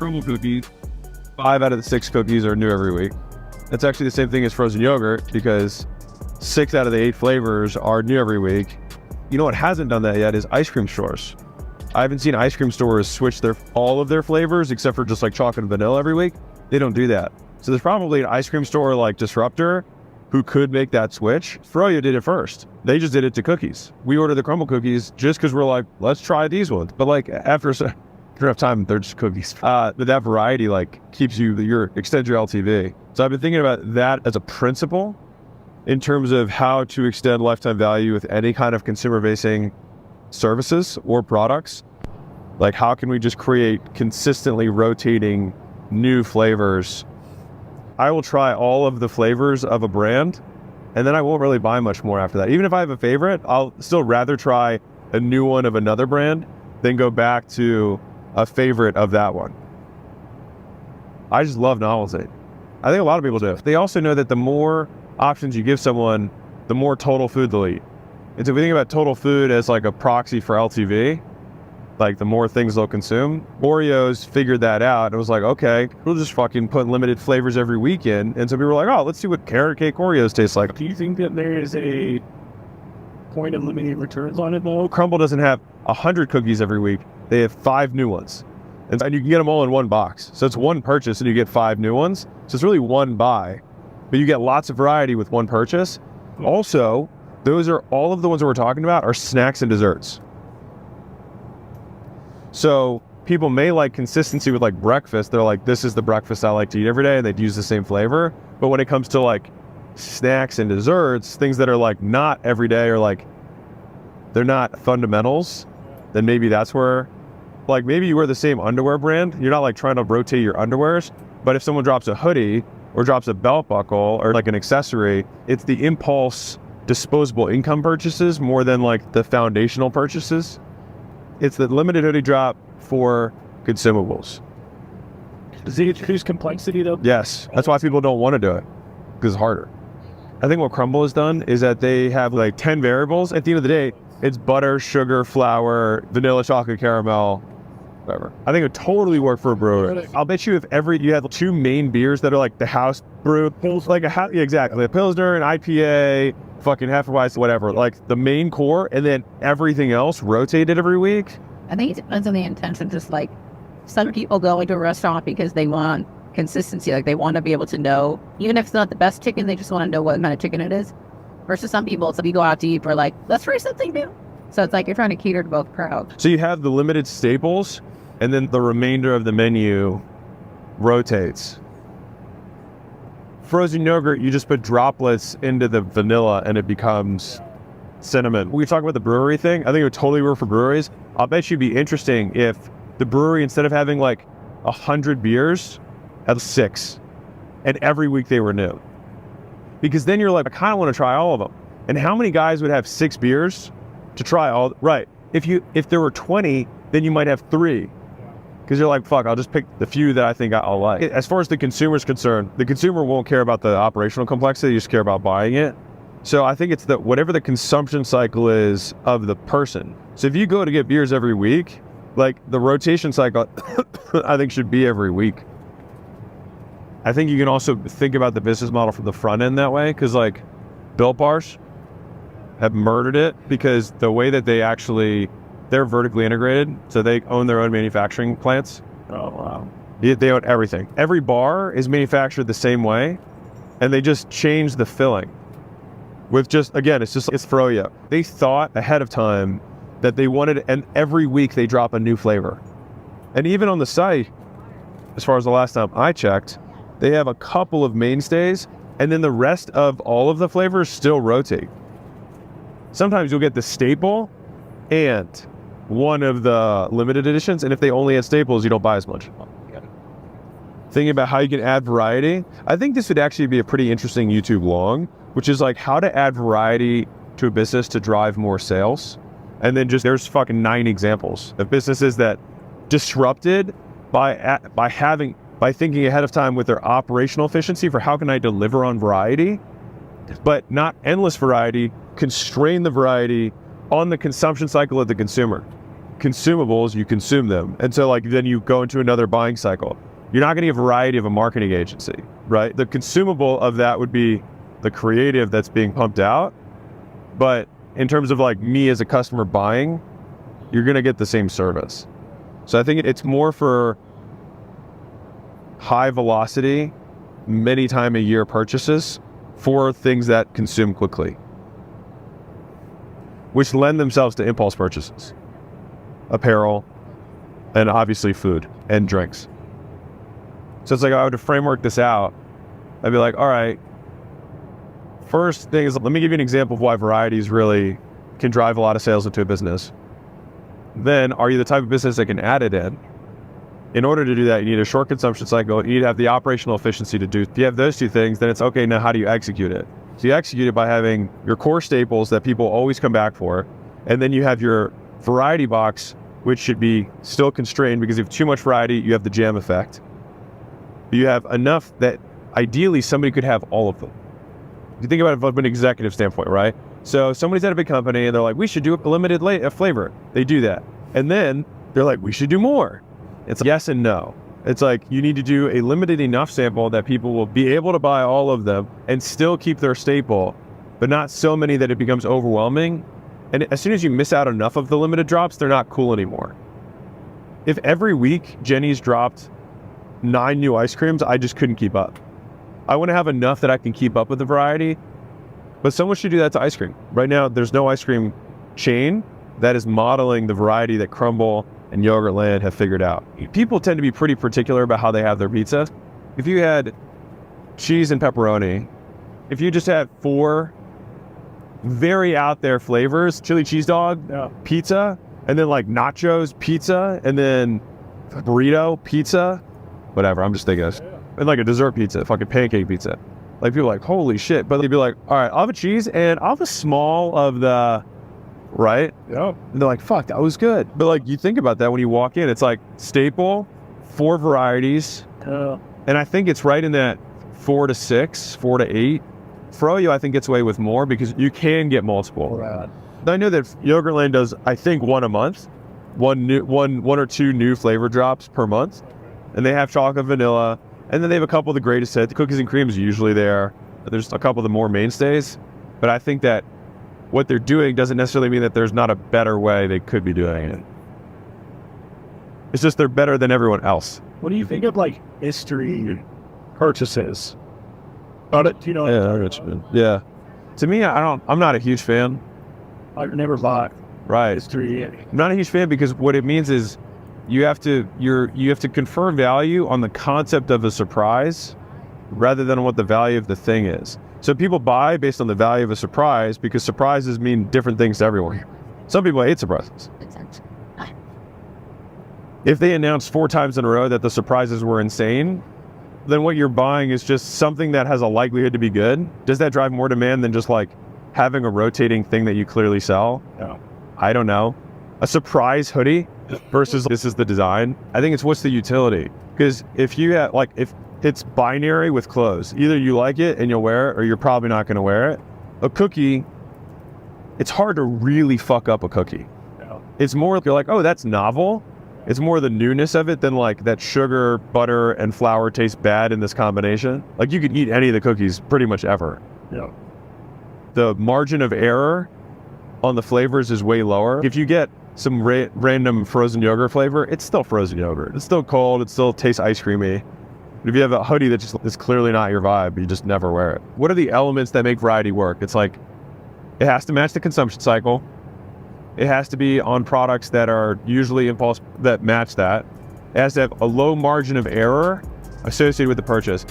Crumbl cookies, 5 out of the 6 cookies are new every week. That's actually the same thing as frozen yogurt because 6 out of the 8 flavors are new every week. You know what hasn't done that yet is ice cream stores. I haven't seen ice cream stores switch all of their flavors except for just like chocolate and vanilla every week. They don't do that. So there's probably an ice cream store like disruptor who could make that switch. Froyo did it first. They just did it to cookies. We ordered the Crumbl cookies just because we're like, let's try these ones. But like after enough time, they're just cookies. But that variety like keeps you, extends your LTV. So I've been thinking about that as a principle in terms of how to extend lifetime value with any kind of consumer-facing services or products. Like how can we just create consistently rotating new flavors? I will try all of the flavors of a brand and then I won't really buy much more after that. Even if I have a favorite, I'll still rather try a new one of another brand than go back to a favorite of that one. I just love novelty. I think a lot of people do. They also know that the more options you give someone, the more total food they'll eat. And so if we think about total food as like a proxy for LTV, like the more things they'll consume, Oreos figured that out and was like, okay, we'll just fucking put limited flavors every weekend. And so people were like, oh, let's see what carrot cake Oreos taste like. Do you think that there is a point of limiting returns on it though? Crumbl doesn't have 100 cookies every week. They have 5 new ones. And you can get them all in one box. So it's one purchase and you get 5 new ones. So it's really one buy, but you get lots of variety with one purchase. Also, those are all of the ones that we're talking about are snacks and desserts. So people may like consistency with like breakfast. They're like, this is the breakfast I like to eat every day, and they'd use the same flavor. But when it comes to like snacks and desserts, things that are like not every day or like they're not fundamentals, then maybe that's where, like maybe you wear the same underwear brand. You're not like trying to rotate your underwears, but if someone drops a hoodie or drops a belt buckle or like an accessory, it's the impulse disposable income purchases more than like the foundational purchases. It's the limited hoodie drop for consumables. Does it introduce complexity though? Yes, that's why people don't want to do it, because it's harder. I think what Crumbl has done is that they have like 10 variables. At the end of the day, it's butter, sugar, flour, vanilla, chocolate, caramel, whatever. I think it would totally work for a brewery. I'll bet you if you had 2 main beers that are like the house brew, like exactly, a Pilsner, an IPA, fucking Hefeweizen, whatever, like the main core, and then everything else rotated every week. I think it depends on the intention. Just like some people go into a restaurant because they want consistency, like they want to be able to know, even if it's not the best chicken, they just want to know what kind of chicken it is. Versus some people, so we go out to eat, we're like, let's try something new. So it's like you're trying to cater to both crowds. So you have the limited staples, and then the remainder of the menu rotates. Frozen yogurt, you just put droplets into the vanilla and it becomes cinnamon. We talk about the brewery thing. I think it would totally work for breweries. I'll bet you'd be interesting if the brewery, instead of having like 100 beers, had 6, and every week they were new. Because then you're like, I kind of want to try all of them. And how many guys would have 6 beers to try all? Right. If there were 20, then you might have 3. Because you're like, fuck, I'll just pick the few that I think I'll like. As far as the consumer's concerned, the consumer won't care about the operational complexity, you just care about buying it. So I think it's whatever the consumption cycle is of the person. So if you go to get beers every week, like the rotation cycle, I think should be every week. I think you can also think about the business model from the front end that way, because like Built Bars have murdered it because the way that they're vertically integrated, so they own their own manufacturing plants. Oh, wow. They own everything. Every bar is manufactured the same way, and they just change the filling. With just, again, it's froyo. They thought ahead of time that they wanted, and every week they drop a new flavor. And even on the site, as far as the last time I checked, they have a couple of mainstays, and then the rest of all of the flavors still rotate. Sometimes you'll get the staple and one of the limited editions, and if they only had staples, you don't buy as much. Thinking about how you can add variety, I think this would actually be a pretty interesting YouTube long, which is like how to add variety to a business to drive more sales. And then there's fucking 9 examples of businesses that disrupted by thinking ahead of time with their operational efficiency for how can I deliver on variety, but not endless variety, constrain the variety on the consumption cycle of the consumer. consumables, you consume them. And so like then you go into another buying cycle. You're not getting a variety of a marketing agency, right? The consumable of that would be the creative that's being pumped out. But in terms of like me as a customer buying, you're going to get the same service. So I think it's more for high velocity, many time a year purchases for things that consume quickly, which lend themselves to impulse purchases, apparel, and obviously food and drinks. So it's like, I would framework this out. I'd be like, all right, first thing is, let me give you an example of why varieties really can drive a lot of sales into a business. Then, are you the type of business that can add it in? In order to do that, you need a short consumption cycle. You need to have the operational efficiency to do. If you have those two things, then it's okay, now how do you execute it? So you execute it by having your core staples that people always come back for. And then you have your variety box, which should be still constrained, because if you have too much variety, you have the jam effect. You have enough that ideally somebody could have all of them. If you think about it from an executive standpoint, right? So somebody's at a big company and they're like, we should do a limited flavor. They do that. And then they're like, we should do more. It's yes and no. It's like, you need to do a limited enough sample that people will be able to buy all of them and still keep their staple, but not so many that it becomes overwhelming. And as soon as you miss out enough of the limited drops, they're not cool anymore. If every week Jenny's dropped 9 new ice creams, I just couldn't keep up. I want to have enough that I can keep up with the variety, but someone should do that to ice cream. Right now, there's no ice cream chain that is modeling the variety that Crumbl and Yogurtland have figured out. People tend to be pretty particular about how they have their pizza. If you had cheese and pepperoni, if you just had 4 very out there flavors, chili cheese dog, pizza, and then like nachos, pizza, and then burrito, pizza, whatever, I'm just thinking of, and like a dessert pizza, fucking pancake pizza. Like people are like, holy shit. But they'd be like, all right, I'll have a cheese and I'll have a small of the, right? Yeah. And they're like, fuck, that was good. But like, you think about that when you walk in, it's like staple, 4 varieties. And I think it's right in that 4 to 6, 4 to 8. Froyo, I think, gets away with more because you can get multiple. Right. I know that Yogurtland does, I think, 1 a month, one or 2 new flavor drops per month. And they have chocolate vanilla. And then they have a couple of the greatest hits. Cookies and cream is usually there. There's a couple of the more mainstays. But I think that what they're doing doesn't necessarily mean that there's not a better way they could be doing it. It's just they're better than everyone else. What do you think of like mystery purchases? About it, you know? Yeah. To me, I'm not a huge fan. I've never bought mystery. I'm not a huge fan because what it means is you have to confer value on the concept of a surprise rather than what the value of the thing is. So people buy based on the value of a surprise because surprises mean different things to everyone. Some people hate surprises. If they announce 4 times in a row that the surprises were insane, then what you're buying is just something that has a likelihood to be good. Does that drive more demand than just like having a rotating thing that you clearly sell? No. I don't know. A surprise hoodie versus this is the design. I think it's what's the utility? Because if you have if it's binary with clothes, either you like it and you'll wear it or you're probably not going to wear it. A cookie, it's hard to really fuck up a cookie. No. It's more you're like, oh, that's novel. It's more the newness of it than like that sugar, butter, and flour tastes bad in this combination. Like you could eat any of the cookies pretty much ever. Yeah. The margin of error on the flavors is way lower. If you get some random frozen yogurt flavor, it's still frozen yogurt. It's still cold. It still tastes ice creamy. But if you have a hoodie that just is clearly not your vibe, you just never wear it. What are the elements that make variety work? It's like, it has to match the consumption cycle. It has to be on products that are usually impulse that match that. It has to have a low margin of error associated with the purchase.